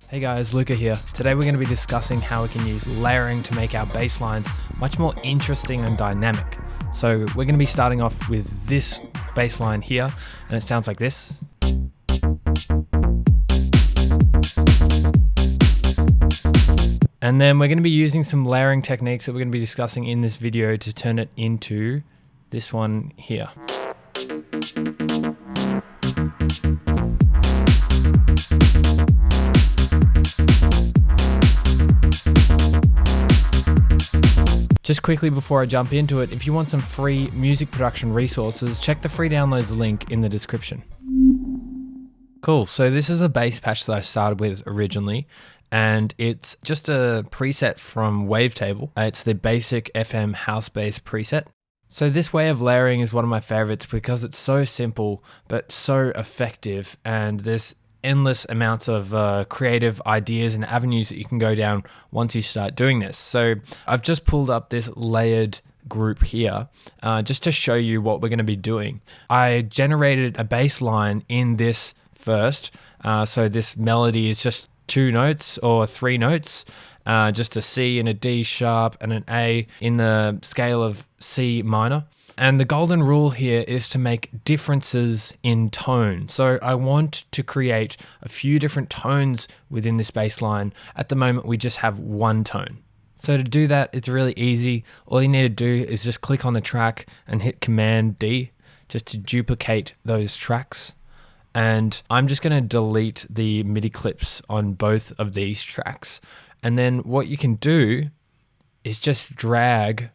Hey guys, Luca here. Today we're going to be discussing how we can use layering to make our bass lines much more interesting and dynamic. So we're going to be starting off with this bass line here, and it sounds like this. And then we're going to be using some layering techniques that we're going to be discussing in this video to turn it into this one here. Just quickly before I jump into it, if you want some free music production resources, check the free downloads link in the description. Cool, so this is a bass patch that I started with originally, and it's just a preset from Wavetable. It's the basic FM house bass preset. So this way of layering is one of my favorites because it's so simple, but so effective, and there's endless amounts of creative ideas and avenues that you can go down once you start doing this. So I've just pulled up this layered group here just to show you what we're going to be doing. I generated a bass line in this first. So this melody is just 2 notes or 3 notes, just a C and a D sharp and an A in the scale of C minor. And the golden rule here is to make differences in tone. So I want to create a few different tones within this bass line. At the moment, we just have one tone. So to do that, it's really easy. All you need to do is just click on the track and hit Command D just to duplicate those tracks. And I'm just going to delete the MIDI clips on both of these tracks. And then what you can do is just drag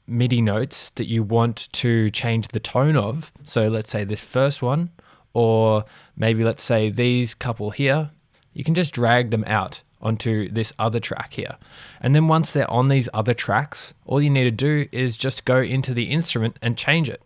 MIDI notes that you want to change the tone of. So let's say this first one, or maybe let's say these couple here. You can just drag them out onto this other track here. And then once they're on these other tracks, all you need to do is just go into the instrument and change it.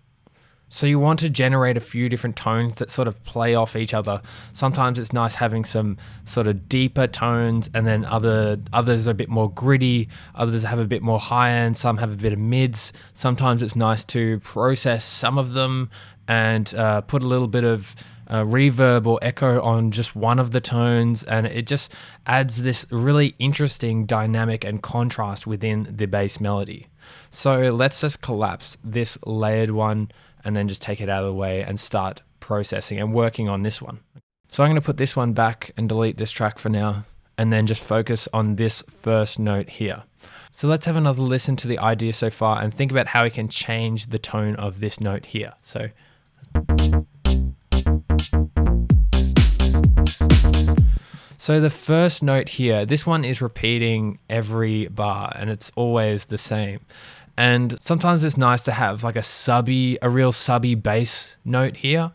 So you want to generate a few different tones that sort of play off each other. Sometimes it's nice having some sort of deeper tones, and then others are a bit more gritty, others have a bit more high end, some have a bit of mids. Sometimes it's nice to process some of them and put a little bit of reverb or echo on just one of the tones, and it just adds this really interesting dynamic and contrast within the bass melody. So let's just collapse this layered one and then just take it out of the way and start processing and working on this one. So I'm going to put this one back and delete this track for now, and then just focus on this first note here. So let's have another listen to the idea so far and think about how we can change the tone of this note here. So the first note here, this one is repeating every bar and it's always the same. And sometimes it's nice to have like a real subby bass note here.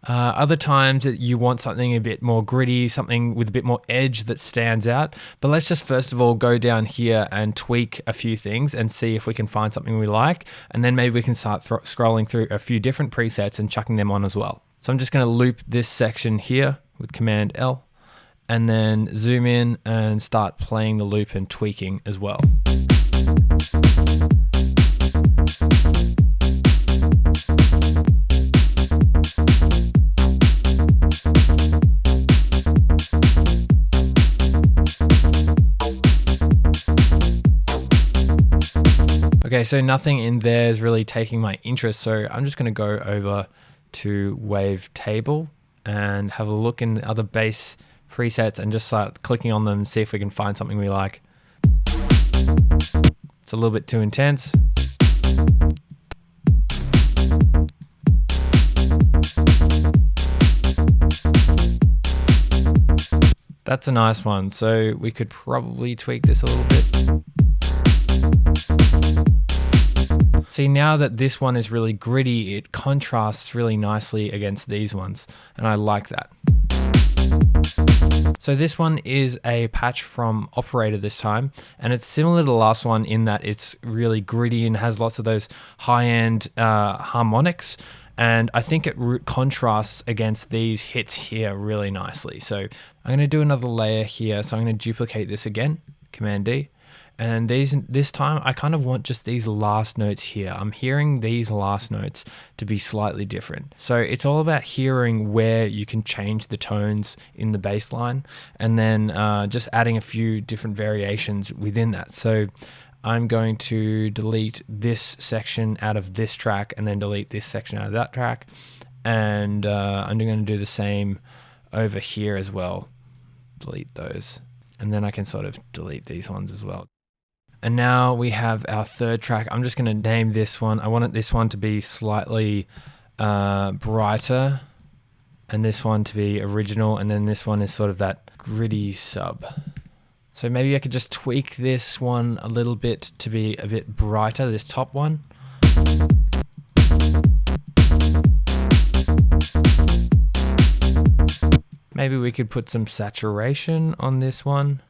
Other times you want something a bit more gritty, something with a bit more edge that stands out. But let's just first of all go down here and tweak a few things and see if we can find something we like. And then maybe we can start scrolling through a few different presets and chucking them on as well. So I'm just going to loop this section here with Command L, and then zoom in and start playing the loop and tweaking as well. Okay, so nothing in there is really taking my interest, so I'm just going to go over to Wavetable and have a look in the other bass presets and just start clicking on them, see if we can find something we like. It's a little bit too intense. That's a nice one, so we could probably tweak this a little bit. See, now that this one is really gritty, it contrasts really nicely against these ones, and I like that. So this one is a patch from Operator this time, and it's similar to the last one in that it's really gritty and has lots of those high-end harmonics, and I think it contrasts against these hits here really nicely. So I'm going to do another layer here, so I'm going to duplicate this again, Command D, And this time I kind of want just these last notes here. I'm hearing these last notes to be slightly different. So it's all about hearing where you can change the tones in the bass line, and then just adding a few different variations within that. So I'm going to delete this section out of this track and then delete this section out of that track. And I'm going to do the same over here as well. Delete those. And then I can sort of delete these ones as well. And now we have our third track. I'm just going to name this one. I wanted this one to be slightly brighter, and this one to be original, and then this one is sort of that gritty sub. So maybe I could just tweak this one a little bit to be a bit brighter, this top one. Maybe we could put some saturation on this one.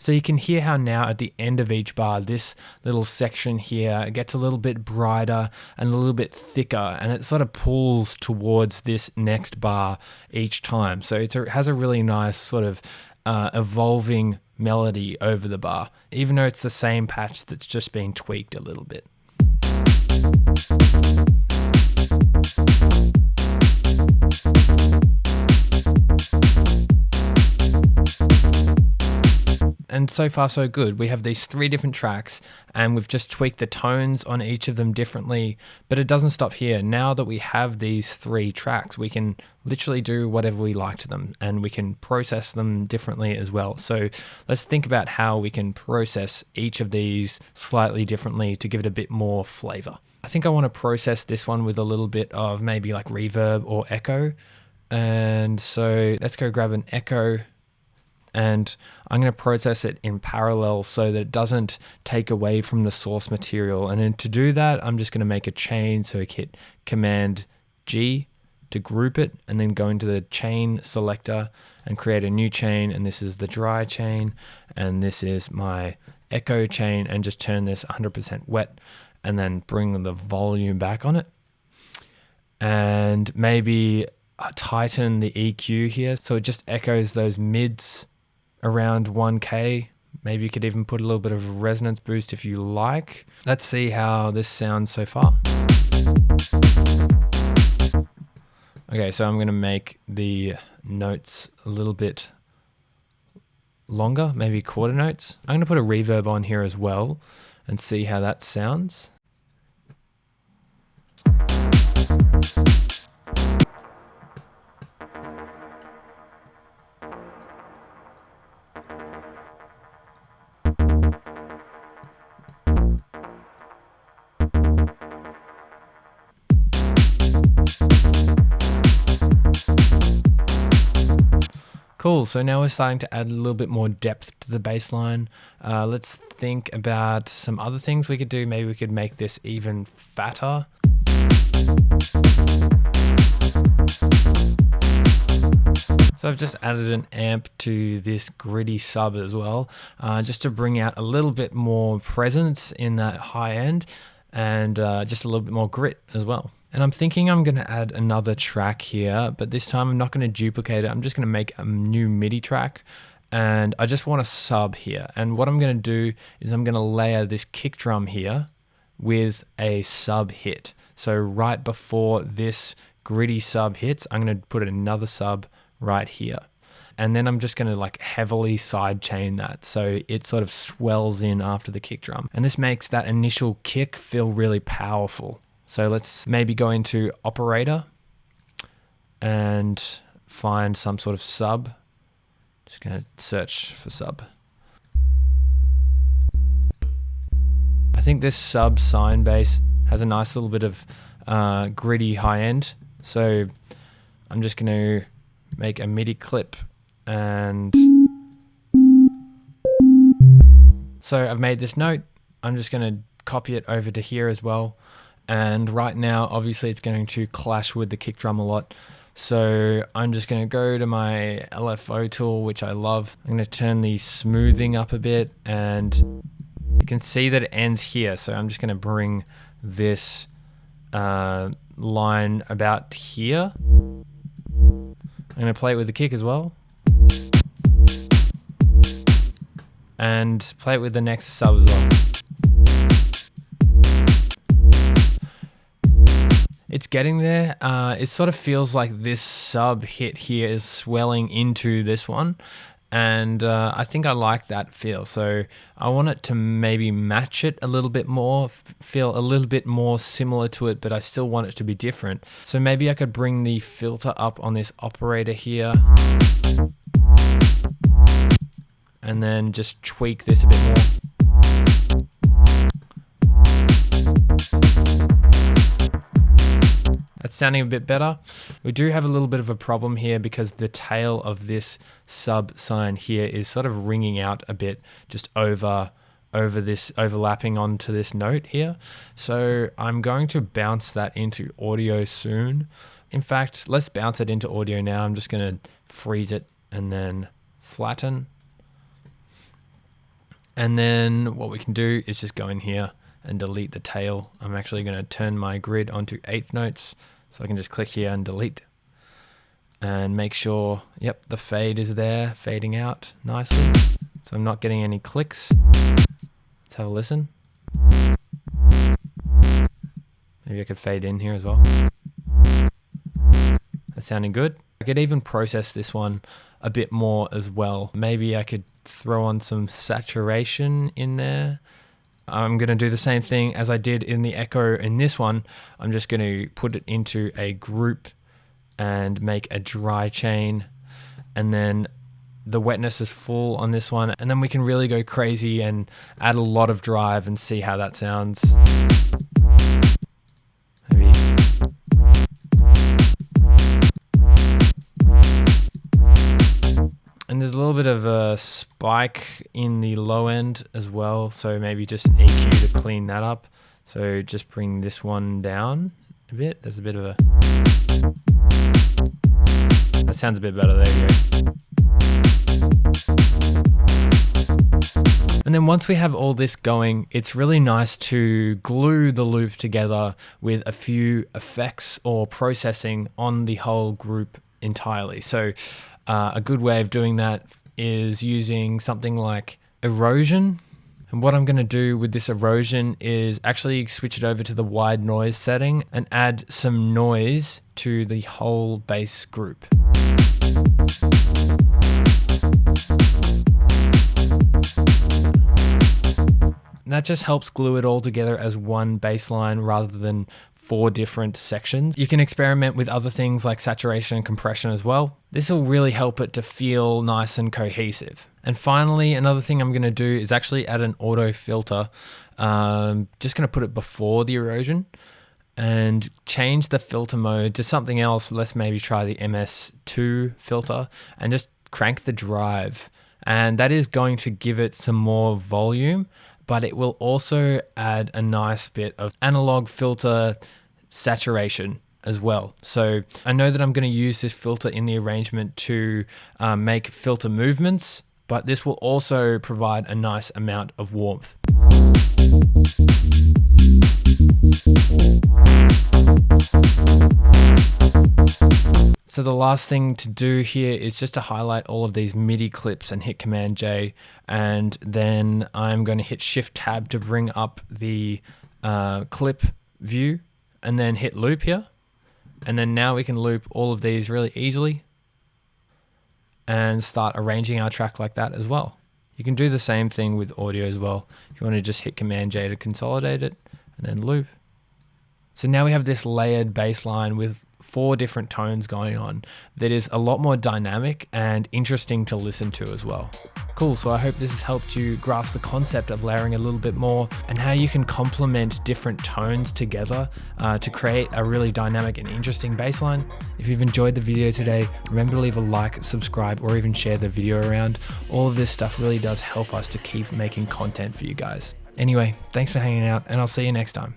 So you can hear how now at the end of each bar, this little section here gets a little bit brighter and a little bit thicker, and it sort of pulls towards this next bar each time. So it has a really nice sort of evolving melody over the bar, even though it's the same patch that's just been tweaked a little bit. And so far so good. We have these 3 different tracks and we've just tweaked the tones on each of them differently, but it doesn't stop here. Now that we have these 3 tracks, we can literally do whatever we like to them, and we can process them differently as well. So let's think about how we can process each of these slightly differently to give it a bit more flavor. I think I want to process this one with a little bit of maybe like reverb or echo. And so let's go grab an echo, and I'm going to process it in parallel so that it doesn't take away from the source material. And then to do that, I'm just going to make a chain. So I hit Command G to group it, and then go into the chain selector and create a new chain. And this is the dry chain, and this is my echo chain, and just turn this 100% wet, and then bring the volume back on it. And maybe tighten the EQ here so it just echoes those mids around 1K. Maybe you could even put a little bit of a resonance boost if you like. Let's see how this sounds so far. Okay, so I'm going to make the notes a little bit longer, maybe quarter notes. I'm going to put a reverb on here as well and see how that sounds. Cool, so now we're starting to add a little bit more depth to the bass line. Let's think about some other things we could do. Maybe we could make this even fatter. So I've just added an amp to this gritty sub as well, just to bring out a little bit more presence in that high end, and just a little bit more grit as well. And I'm thinking I'm going to add another track here, but this time I'm not going to duplicate it. I'm just going to make a new MIDI track, and I just want a sub here. And what I'm going to do is I'm going to layer this kick drum here with a sub hit. So right before this gritty sub hits, I'm going to put another sub right here. And then I'm just going to like heavily side chain that so it sort of swells in after the kick drum. And this makes that initial kick feel really powerful. So let's maybe go into operator and find some sort of sub. Just going to search for sub. I think this sub sine bass has a nice little bit of gritty high end. So I'm just going to make a MIDI clip, and so I've made this note. I'm just going to copy it over to here as well. And right now, obviously it's going to clash with the kick drum a lot. So I'm just going to go to my LFO tool, which I love. I'm going to turn the smoothing up a bit, and you can see that it ends here. So I'm just going to bring this line about here. I'm going to play it with the kick as well. And play it with the next sub as well. It's getting there. It sort of feels like this sub hit here is swelling into this one. And I think I like that feel. So I want it to maybe match it a little bit more, feel a little bit more similar to it, but I still want it to be different. So maybe I could bring the filter up on this operator here. And then just tweak this a bit more. That's sounding a bit better. We do have a little bit of a problem here because the tail of this sub sine here is sort of ringing out a bit just over this, overlapping onto this note here. So I'm going to bounce that into audio soon. In fact, let's bounce it into audio now. I'm just going to freeze it and then flatten. And then what we can do is just go in here and delete the tail. I'm actually going to turn my grid onto 8th notes. So I can just click here and delete and make sure, yep, the fade is there, fading out nicely. So I'm not getting any clicks. Let's have a listen. Maybe I could fade in here as well. That's sounding good. I could even process this one a bit more as well. Maybe I could throw on some saturation in there. I'm going to do the same thing as I did in the echo in this one. I'm just going to put it into a group and make a dry chain. And then the wetness is full on this one. And then we can really go crazy and add a lot of drive and see how that sounds. Maybe. And there's a little bit of a spike in the low end as well. So maybe just an EQ to clean that up. So just bring this one down a bit. There's a bit of a... That sounds a bit better. There you go. And then once we have all this going, it's really nice to glue the loop together with a few effects or processing on the whole group entirely. So a good way of doing that is using something like erosion. And what I'm going to do with this erosion is actually switch it over to the wide noise setting and add some noise to the whole bass group. That just helps glue it all together as one bass line rather than 4 different sections. You can experiment with other things like saturation and compression as well. This will really help it to feel nice and cohesive. And finally, another thing I'm going to do is actually add an auto filter. Just going to put it before the erosion and change the filter mode to something else. Let's maybe try the MS2 filter and just crank the drive. And that is going to give it some more volume, but it will also add a nice bit of analog filter saturation as well. So I know that I'm going to use this filter in the arrangement to make filter movements, but this will also provide a nice amount of warmth. So the last thing to do here is just to highlight all of these MIDI clips and hit Command J, and then I'm going to hit Shift Tab to bring up the clip view and then hit loop here. And then now we can loop all of these really easily and start arranging our track like that as well. You can do the same thing with audio as well. If you want to just hit Command J to consolidate it and then loop. So now we have this layered bass line with 4 different tones going on that is a lot more dynamic and interesting to listen to as well. Cool, so I hope this has helped you grasp the concept of layering a little bit more and how you can complement different tones together to create a really dynamic and interesting bass line. If you've enjoyed the video today, remember to leave a like, subscribe, or even share the video around. All of this stuff really does help us to keep making content for you guys. Anyway, thanks for hanging out, and I'll see you next time.